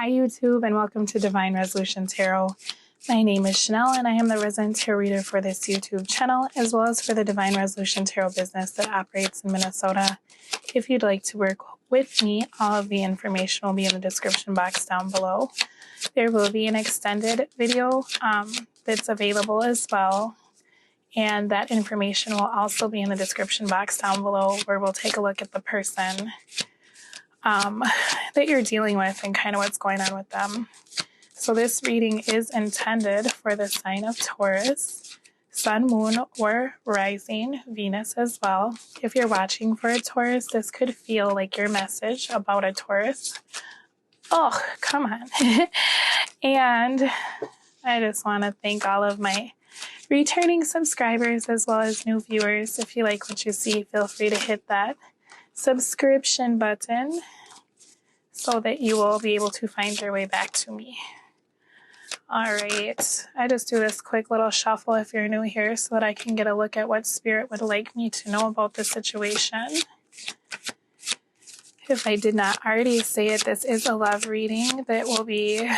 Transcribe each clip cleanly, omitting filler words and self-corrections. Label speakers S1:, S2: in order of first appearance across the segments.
S1: Hi YouTube and welcome to Divine Resolution Tarot. My name is Chanel and I am the resident tarot reader for this YouTube channel as well as for the Divine Resolution Tarot business that operates in Minnesota. If you'd like to work with me, all of the information will be in the description box down below. There will be an extended video that's available as well, and that information will also be in the description box down below, where we'll take a look at the person that you're dealing with and kind of what's going on with them. So this reading is intended for the sign of Taurus, Sun, Moon, or Rising, Venus as well. If you're watching for a Taurus, this could feel like your message about a Taurus. Oh, come on. And I just want to thank all of my returning subscribers as well as new viewers. If you like what you see, feel free to hit that subscription button so that you will be able to find your way back to me. All right, I just do this quick little shuffle if you're new here so that I can get a look at what Spirit would like me to know about the situation. If I did not already say it, this is a love reading that will be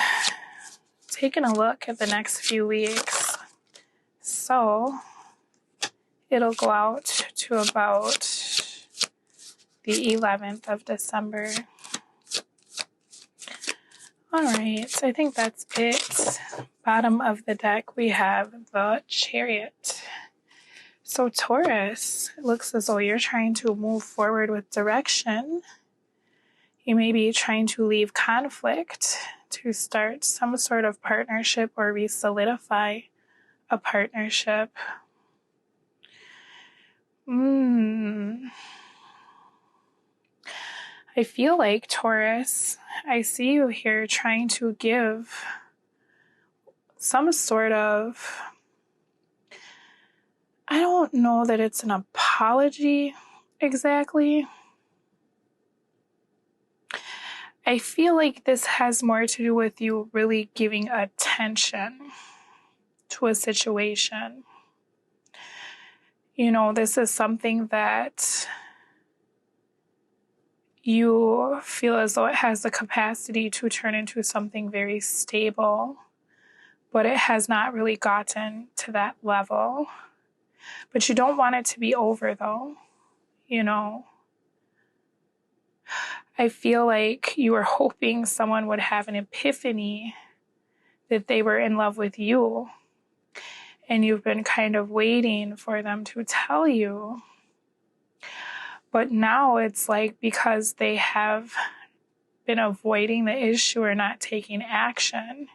S1: taking a look at the next few weeks. So it'll go out to about the 11th of December. All right, I think that's it. Bottom of the deck, we have the Chariot. So Taurus, it looks as though you're trying to move forward with direction. You may be trying to leave conflict to start some sort of partnership or re-solidify a partnership. I feel like, Taurus, I see you here trying to give some sort of, I don't know that it's an apology exactly. I feel like this has more to do with you really giving attention to a situation. You know, this is something that you feel as though it has the capacity to turn into something very stable, but it has not really gotten to that level. But you don't want it to be over, though, you know. I feel like you were hoping someone would have an epiphany that they were in love with you, and you've been kind of waiting for them to tell you. But now it's like, because they have been avoiding the issue or not taking action,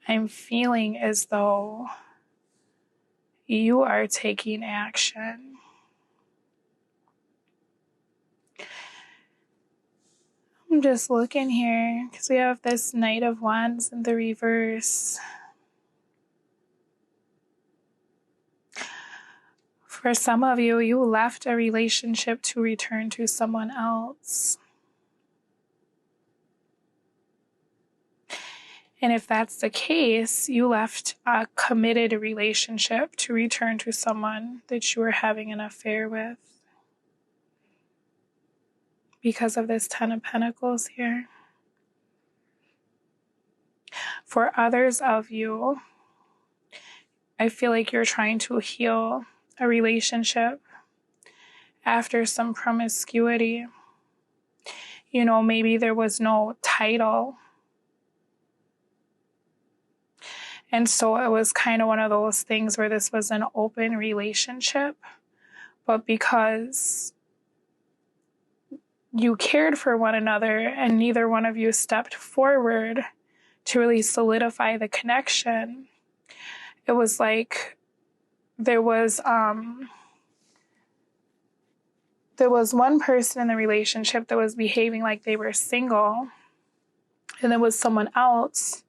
S1: I'm feeling as though you are taking action. I'm just looking here because we have this Knight of Wands in the reverse. For some of you, you left a relationship to return to someone else. And if that's the case, you left a committed relationship to return to someone that you were having an affair with. Because of this Ten of Pentacles here. For others of you, I feel like you're trying to heal a relationship after some promiscuity. You know, maybe there was no title. And so it was kind of one of those things where this was an open relationship, but because you cared for one another and neither one of you stepped forward to really solidify the connection, it was like there was one person in the relationship that was behaving like they were single, and there was someone else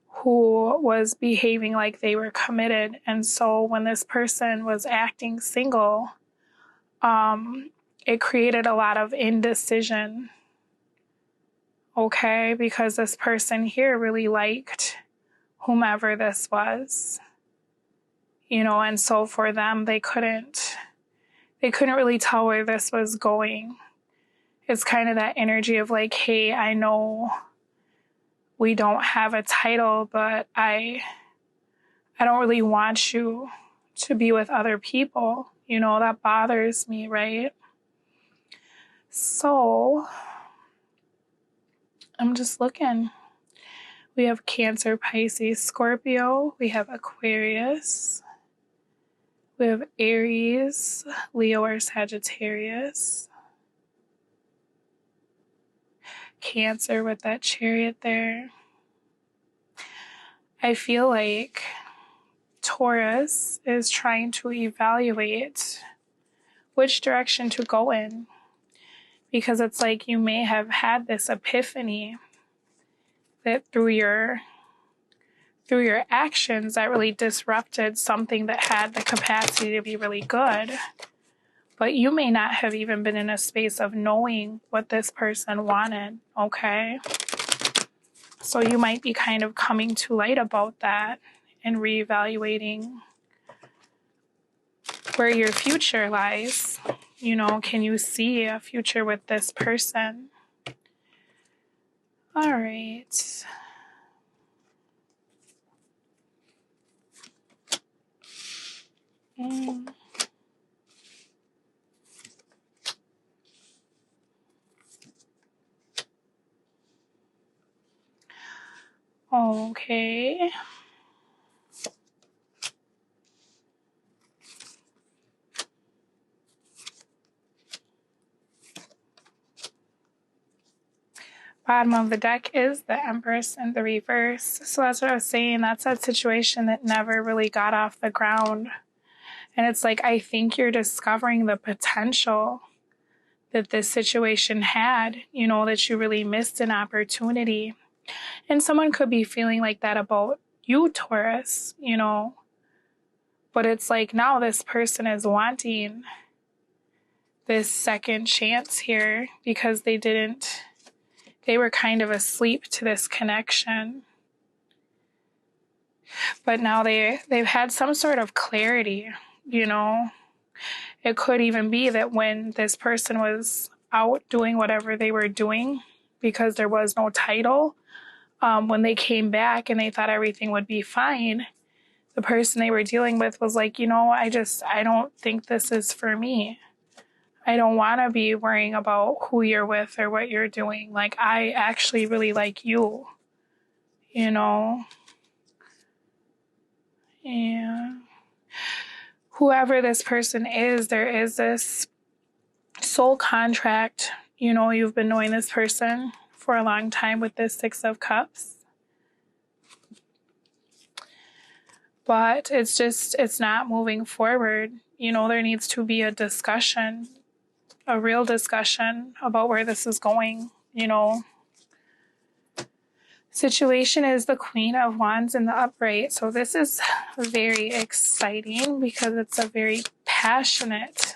S1: who was behaving like they were committed. And so when this person was acting single, it created a lot of indecision. Okay, because this person here really liked whomever this was. You know, and so for them, they couldn't really tell where this was going. It's kind of that energy of like, hey, I know we don't have a title, but I don't really want you to be with other people. You know, that bothers me, right? So I'm just looking. We have Cancer, Pisces, Scorpio. We have Aquarius. We have Aries, Leo, or Sagittarius. Cancer with that Chariot there. I feel like Taurus is trying to evaluate which direction to go in, because it's like you may have had this epiphany that through your actions that really disrupted something that had the capacity to be really good. But you may not have even been in a space of knowing what this person wanted, okay? So you might be kind of coming to light about that and reevaluating where your future lies. You know, can you see a future with this person? All right. Okay. Bottom of the deck is the Empress in the reverse. So that's what I was saying. That's that situation that never really got off the ground. And it's like, I think you're discovering the potential that this situation had, you know, that you really missed an opportunity. And someone could be feeling like that about you, Taurus, you know. But it's like now this person is wanting this second chance here because they were kind of asleep to this connection. But now they've had some sort of clarity, you know. It could even be that when this person was out doing whatever they were doing, because there was no title, when they came back and they thought everything would be fine, the person they were dealing with was like, you know, I don't think this is for me. I don't want to be worrying about who you're with or what you're doing. Like, I actually really like you, you know? Yeah. Whoever this person is, there is this soul contract. You know, you've been knowing this person for a long time with this Six of Cups. But it's not moving forward. You know, there needs to be a discussion, a real discussion about where this is going, you know. Situation is the Queen of Wands in the upright. So this is very exciting because it's a very passionate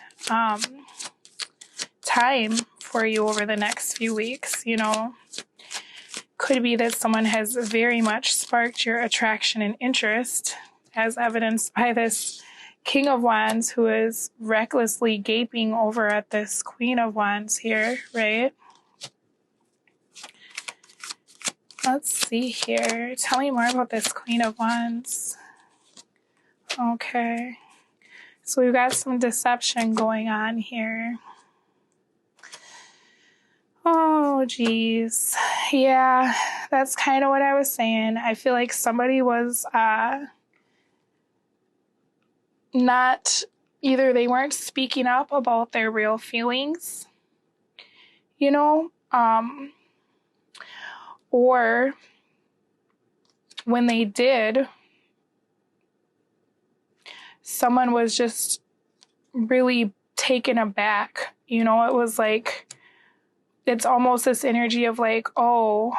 S1: time for you over the next few weeks, you know. Could be that someone has very much sparked your attraction and interest, as evidenced by this King of Wands who is recklessly gaping over at this Queen of Wands here, right? Let's see here. Tell me more about this Queen of Wands. Okay. So we've got some deception going on here. Oh, geez. Yeah, that's kind of what I was saying. I feel like somebody was not, either they weren't speaking up about their real feelings, you know, or when they did, someone was just really taken aback. You know, it was like, it's almost this energy of like, oh,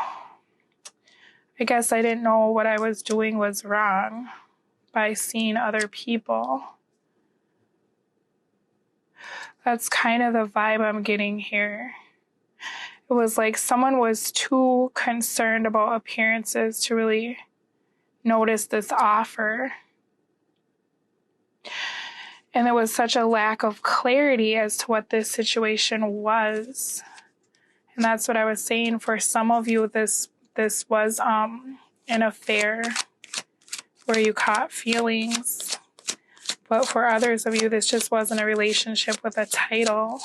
S1: I guess I didn't know what I was doing was wrong by seeing other people. That's kind of the vibe I'm getting here. It was like someone was too concerned about appearances to really notice this offer. And there was such a lack of clarity as to what this situation was. And that's what I was saying. For some of you, this this was an affair where you caught feelings. But for others of you, this just wasn't a relationship with a title.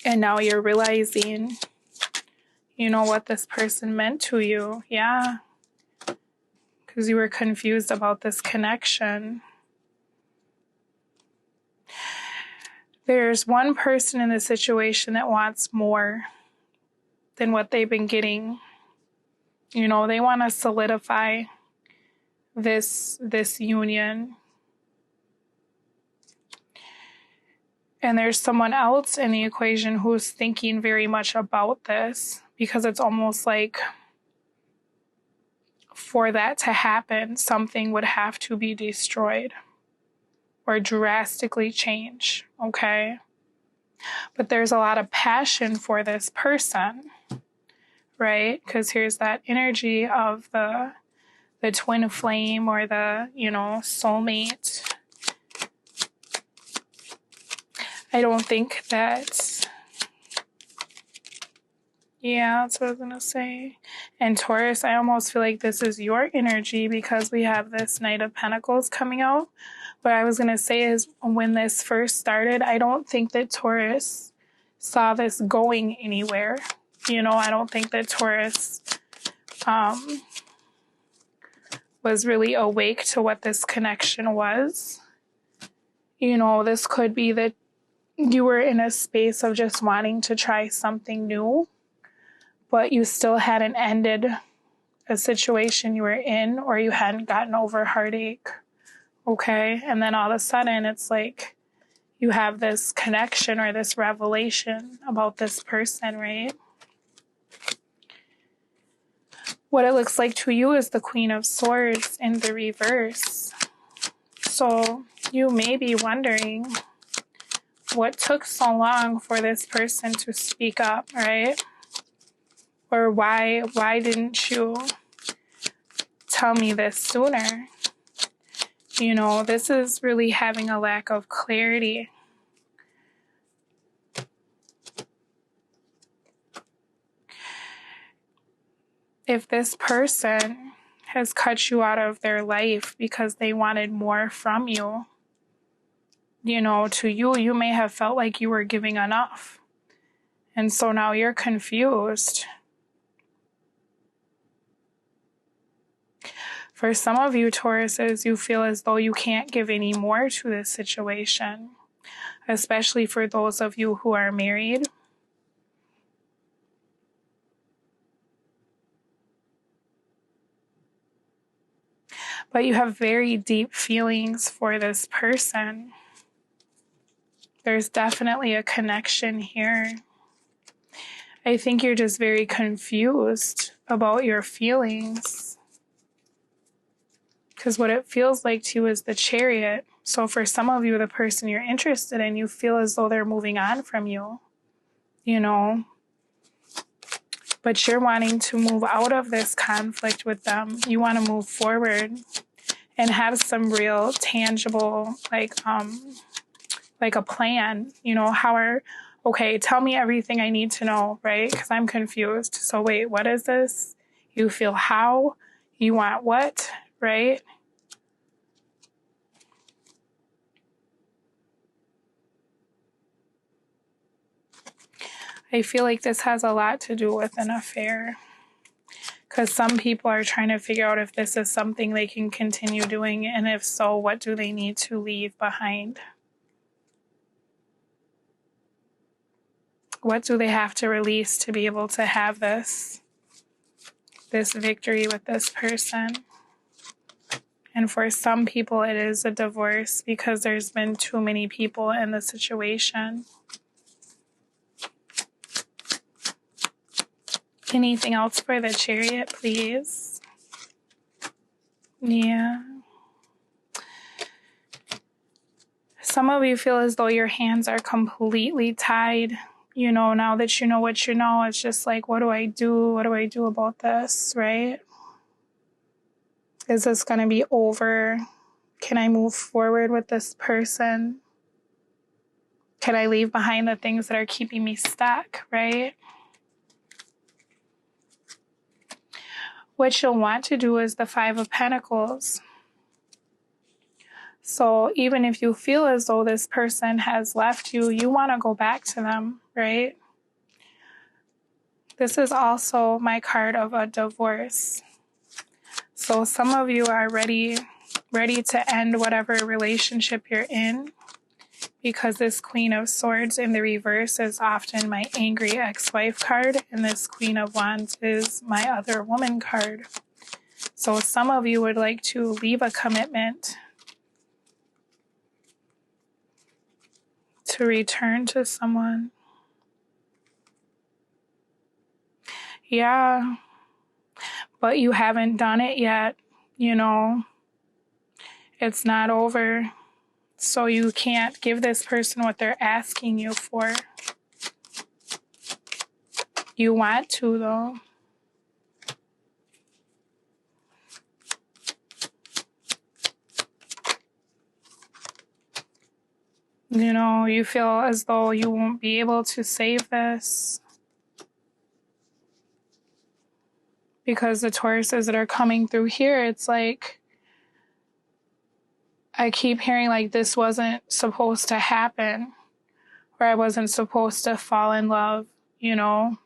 S1: And now you're realizing, you know, what this person meant to you. Yeah. Because you were confused about this connection. There's one person in the situation that wants more than what they've been getting. You know, they want to solidify this union. And there's someone else in the equation who's thinking very much about this, because it's almost like for that to happen, something would have to be destroyed or drastically change, okay? But there's a lot of passion for this person, right? Because here's that energy of the twin flame, or the, you know, soulmate. I don't think that, yeah, that's what I was going to say. And Taurus, I almost feel like this is your energy, because we have this Knight of Pentacles coming out. What I was going to say is, when this first started, I don't think that Taurus saw this going anywhere. You know, I don't think that Taurus was really awake to what this connection was. You know, this could be that you were in a space of just wanting to try something new, but you still hadn't ended a situation you were in, or you hadn't gotten over heartache. Okay? And then all of a sudden, it's like you have this connection or this revelation about this person, right? What it looks like to you is the Queen of Swords in the reverse. So you may be wondering what took so long for this person to speak up, right? Or why didn't you tell me this sooner? You know, this is really having a lack of clarity. If this person has cut you out of their life because they wanted more from you, you know, to you, you may have felt like you were giving enough. And so now you're confused. For some of you, Tauruses, you feel as though you can't give any more to this situation, especially for those of you who are married. But you have very deep feelings for this person. There's definitely a connection here. I think you're just very confused about your feelings, because what it feels like to you is the Chariot. So for some of you, the person you're interested in, you feel as though they're moving on from you, you know. But you're wanting to move out of this conflict with them. You want to move forward and have some real tangible, like a plan, you know. Okay, tell me everything I need to know, right? Because I'm confused. So wait, what is this? You feel how? You want what, right? I feel like this has a lot to do with an affair, because some people are trying to figure out if this is something they can continue doing, and if so, what do they need to leave behind? What do they have to release to be able to have this victory with this person? And for some people, it is a divorce, because there's been too many people in the situation. Anything else for the Chariot, please? Yeah. Some of you feel as though your hands are completely tied. You know, now that you know what you know, it's just like, what do I do? What do I do about this, right? Is this going to be over? Can I move forward with this person? Can I leave behind the things that are keeping me stuck, right? what you'll want to do is the Five of Pentacles. So even if you feel as though this person has left you, you want to go back to them, right? This is also my card of a divorce. So some of you are ready to end whatever relationship you're in, because this Queen of Swords in the reverse is often my angry ex-wife card, and this Queen of Wands is my other woman card. So some of you would like to leave a commitment to return to someone. Yeah, but you haven't done it yet, you know. It's not over. So you can't give this person what they're asking you for. You want to, though. You know, you feel as though you won't be able to save this, because the Tauruses that are coming through here, it's like, I keep hearing like this wasn't supposed to happen, or I wasn't supposed to fall in love, you know.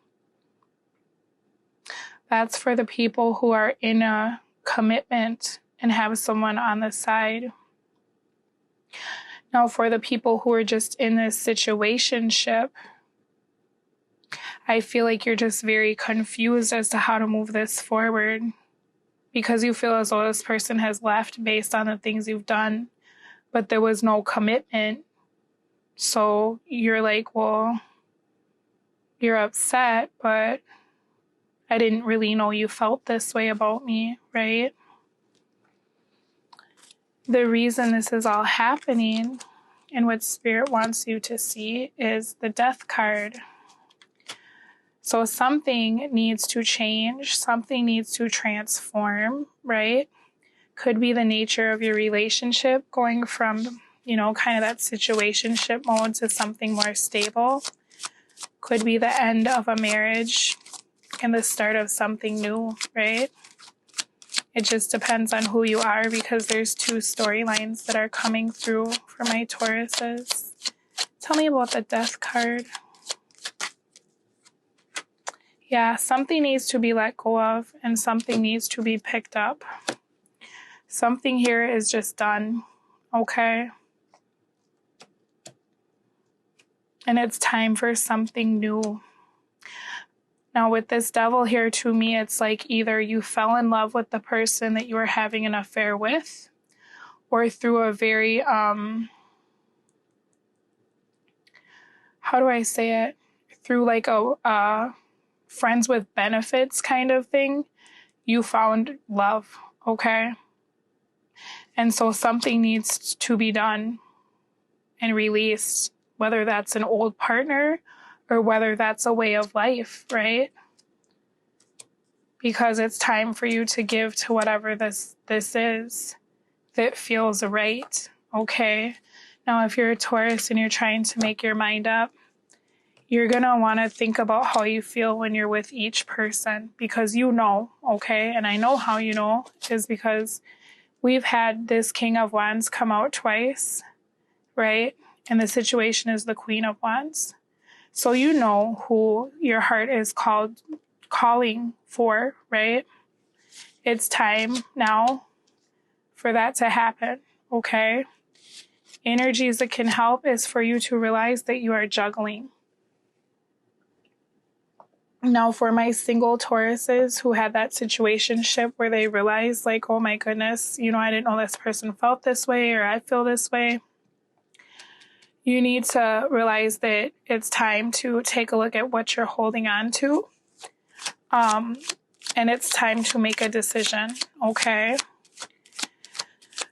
S1: That's for the people who are in a commitment and have someone on the side. Now, for the people who are just in this situationship, I feel like you're just very confused as to how to move this forward, because you feel as though this person has left based on the things you've done, but there was no commitment. So you're like, well, you're upset, but I didn't really know you felt this way about me, right? The reason this is all happening and what Spirit wants you to see is the Death card. So something needs to change, something needs to transform, right? Could be the nature of your relationship going from, you know, kind of that situationship mode to something more stable. Could be the end of a marriage and the start of something new, right? It just depends on who you are, because there's two storylines that are coming through for my Tauruses. Tell me about the Death card. Yeah, something needs to be let go of and something needs to be picked up. Something here is just done, okay? And it's time for something new. Now with this Devil here, to me, it's like either you fell in love with the person that you were having an affair with, or through a very, how do I say it? Through like a friends with benefits kind of thing, you found love, okay? And so something needs to be done and released, whether that's an old partner or whether that's a way of life, right? Because it's time for you to give to whatever this is that feels right, okay? Now, if you're a Taurus and you're trying to make your mind up, you're going to want to think about how you feel when you're with each person, because you know, okay? And I know how you know is because we've had this King of Wands come out twice, right? And the situation is the Queen of Wands. So you know who your heart is calling for, right? It's time now for that to happen, okay? Energies that can help is for you to realize that you are juggling. Now, for my single Tauruses who had that situationship where they realized, like, oh my goodness, you know, I didn't know this person felt this way, or I feel this way. You need to realize that it's time to take a look at what you're holding on to. And it's time to make a decision, okay?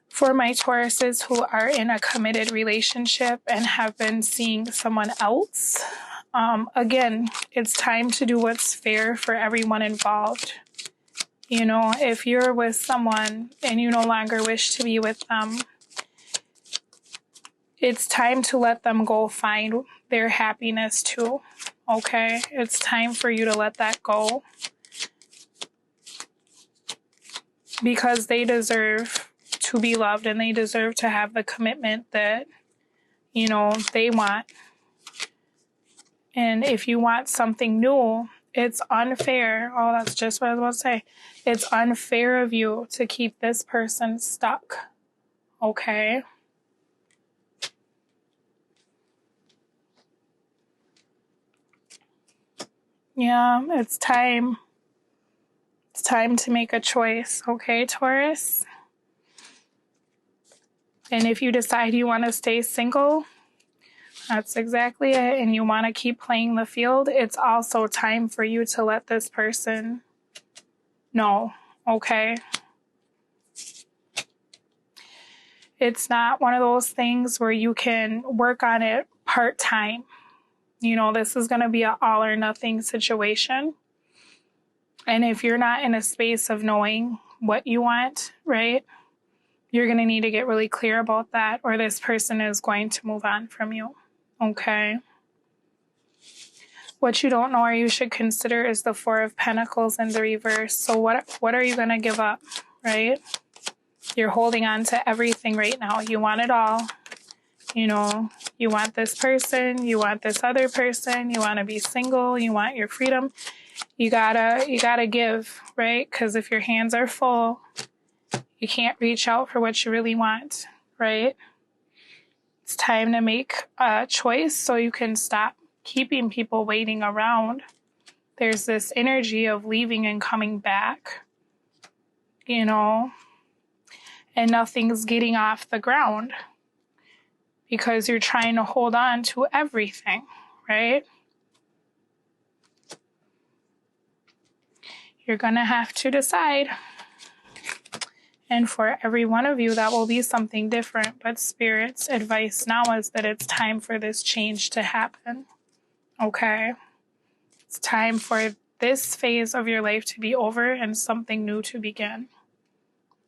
S1: For my Tauruses who are in a committed relationship and have been seeing someone else, again, it's time to do what's fair for everyone involved. You know, if you're with someone and you no longer wish to be with them, it's time to let them go find their happiness too, okay? It's time for you to let that go. because they deserve to be loved and they deserve to have the commitment that, you know, they want. And if you want something new, it's unfair. Oh, that's just what I was about to say. It's unfair of you to keep this person stuck. Okay? Yeah, it's time. It's time to make a choice. Okay, Taurus? And if you decide you want to stay single, that's exactly it. And you want to keep playing the field, it's also time for you to let this person know. Okay? It's not one of those things where you can work on it part-time. You know, this is going to be an all or nothing situation. And if you're not in a space of knowing what you want, right, you're going to need to get really clear about that, or this person is going to move on from you. Okay? What you don't know or you should consider is the Four of Pentacles in the reverse. So what are you going to give up, right? You're holding on to everything right now. You want it all. You know, you want this person, you want this other person, you want to be single, you want your freedom. You gotta give, right? Because if your hands are full, you can't reach out for what you really want, right? It's time to make a choice so you can stop keeping people waiting around. There's this energy of leaving and coming back, you know, and nothing's getting off the ground because you're trying to hold on to everything, right? You're going to have to decide. And for every one of you, that will be something different. But Spirit's advice now is that it's time for this change to happen. Okay? It's time for this phase of your life to be over and something new to begin.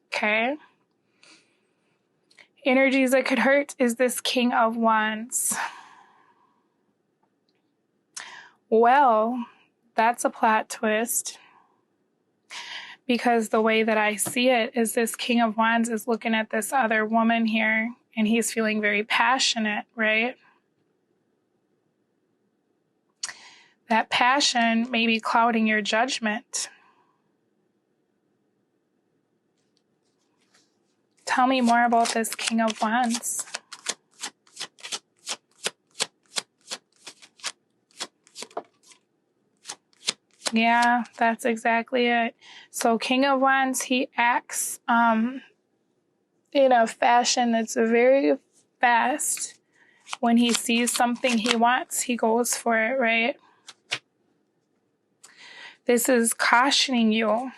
S1: Okay? Energies that could hurt is this King of Wands. Well, that's a plot twist. Because the way that I see it is this King of Wands is looking at this other woman here, and he's feeling very passionate, right? That passion may be clouding your judgment. Tell me more about this King of Wands. Yeah, that's exactly it. So King of Wands, he acts in a fashion that's very fast. When he sees something he wants, he goes for it, right? This is cautioning you,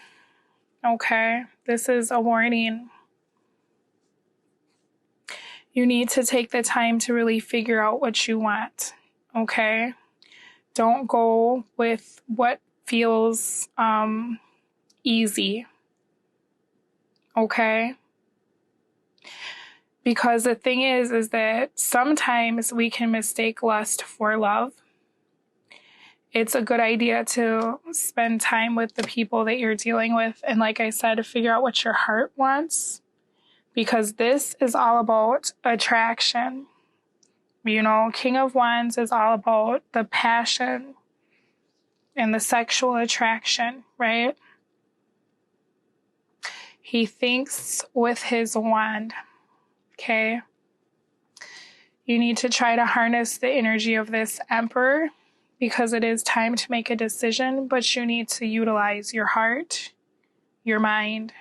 S1: okay? This is a warning. You need to take the time to really figure out what you want, okay? Don't go with what feels easy, okay? Because the thing is that sometimes we can mistake lust for love. It's a good idea to spend time with the people that you're dealing with. And like I said, to figure out what your heart wants. Because this is all about attraction. You know, King of Wands is all about the passion and the sexual attraction, right? He thinks with his wand, okay? You need to try to harness the energy of this Emperor because it is time to make a decision, but you need to utilize your heart, your mind.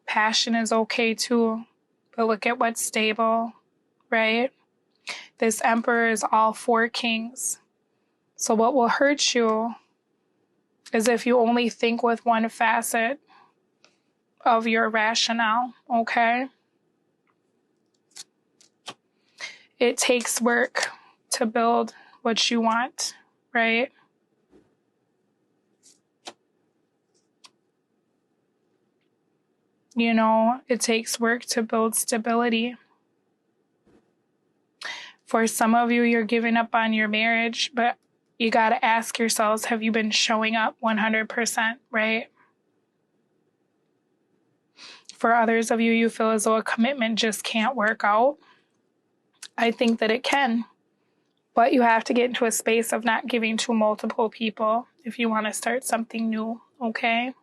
S1: Passion is okay too, but look at what's stable, right? This Emperor is all four kings. So what will hurt you is if you only think with one facet of your rationale, okay? It takes work to build what you want, right? You know, it takes work to build stability. For some of you, you're giving up on your marriage, but you got to ask yourselves, have you been showing up 100%, right? For others of you, you feel as though a commitment just can't work out. I think that it can. But you have to get into a space of not giving to multiple people if you want to start something new, okay?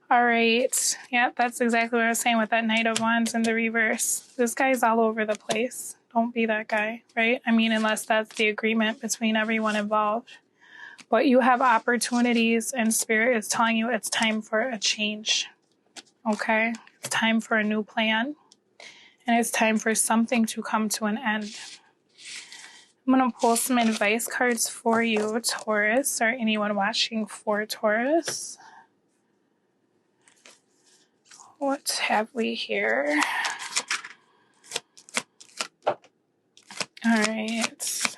S1: All right. Yeah, that's exactly what I was saying with that Knight of Wands in the reverse. This guy's all over the place. Don't be that guy, right? I mean, unless that's the agreement between everyone involved. But you have opportunities, and Spirit is telling you it's time for a change, okay? It's time for a new plan, and it's time for something to come to an end. I'm going to pull some advice cards for you, Taurus, or anyone watching for Taurus. What have we here? All right.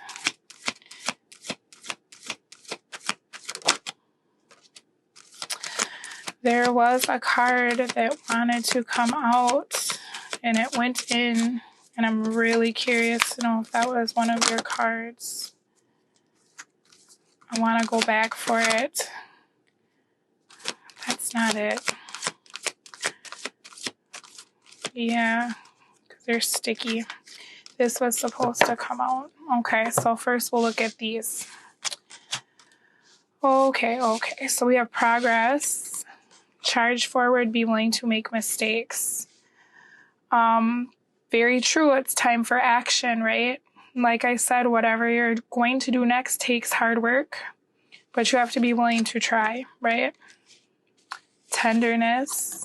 S1: There was a card that wanted to come out, and it went in. And I'm really curious to know if that was one of your cards. I want to go back for it. That's not it. Yeah, because they're sticky. This was supposed to come out. Okay, so first we'll look at these. Okay. So we have progress. Charge forward, be willing to make mistakes. Very true, it's time for action, right? Like I said, whatever you're going to do next takes hard work, but you have to be willing to try, right? Tenderness.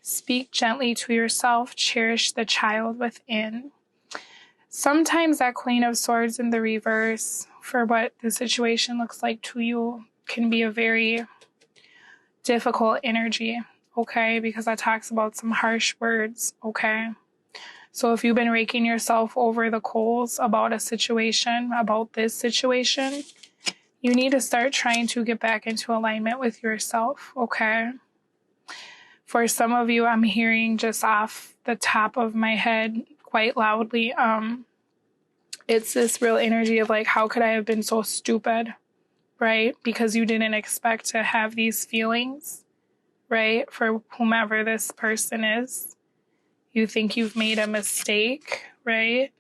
S1: Speak gently to yourself, cherish the child within. Sometimes that Queen of Swords in the reverse, for what the situation looks like to you, can be a very difficult energy, okay? Because that talks about some harsh words, okay? So if you've been raking yourself over the coals about a situation, about this situation, you need to start trying to get back into alignment with yourself, okay? For some of you, I'm hearing just off the top of my head quite loudly, it's this real energy of like, how could I have been so stupid, right? Because you didn't expect to have these feelings, right? For whomever this person is. You think you've made a mistake, right?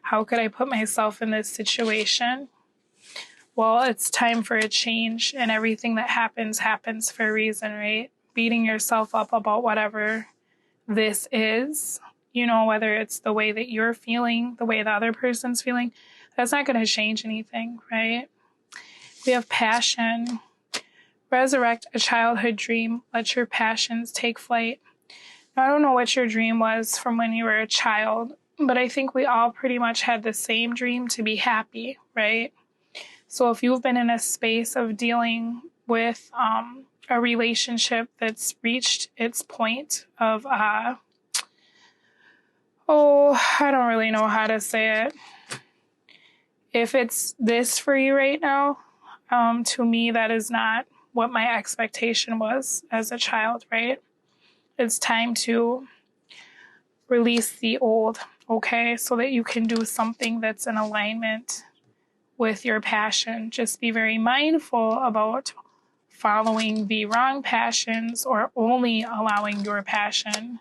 S1: How could I put myself in this situation? Well, it's time for a change, and everything that happens for a reason, right? Beating yourself up about whatever this is, you know, whether it's the way that you're feeling, the way the other person's feeling, that's not going to change anything, right? We have passion. Resurrect a childhood dream. Let your passions take flight. Now, I don't know what your dream was from when you were a child, but I think we all pretty much had the same dream, to be happy, right? So if you've been in a space of dealing with a relationship that's reached its point of, I don't really know how to say it. If it's this for you right now, to me, that is not what my expectation was as a child, right? It's time to release the old, okay? So that you can do something that's in alignment with your passion. Just be very mindful about following the wrong passions or only allowing your passion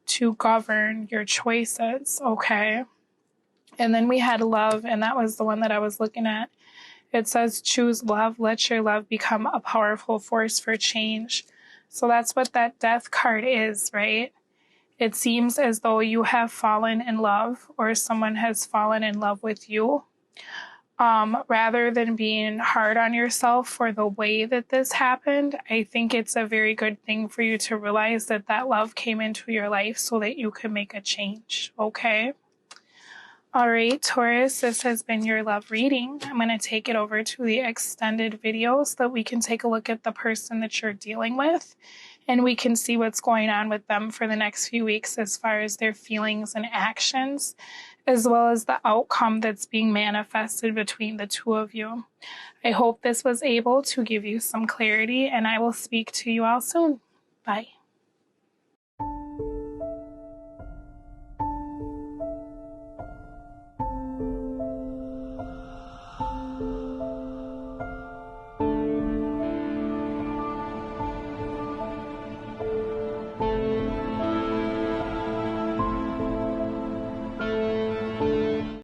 S1: to govern your choices, okay? And then we had love, and that was the one that I was looking at. It says, choose love, let your love become a powerful force for change. So that's what that death card is, right? It seems as though you have fallen in love, or someone has fallen in love with you. Rather than being hard on yourself for the way that this happened, I think it's a very good thing for you to realize that that love came into your life so that you can make a change, okay? All right, Taurus, this has been your love reading. I'm going to take it over to the extended video so that we can take a look at the person that you're dealing with, and we can see what's going on with them for the next few weeks as far as their feelings and actions, as well as the outcome that's being manifested between the two of you. I hope this was able to give you some clarity, and I will speak to you all soon. Bye.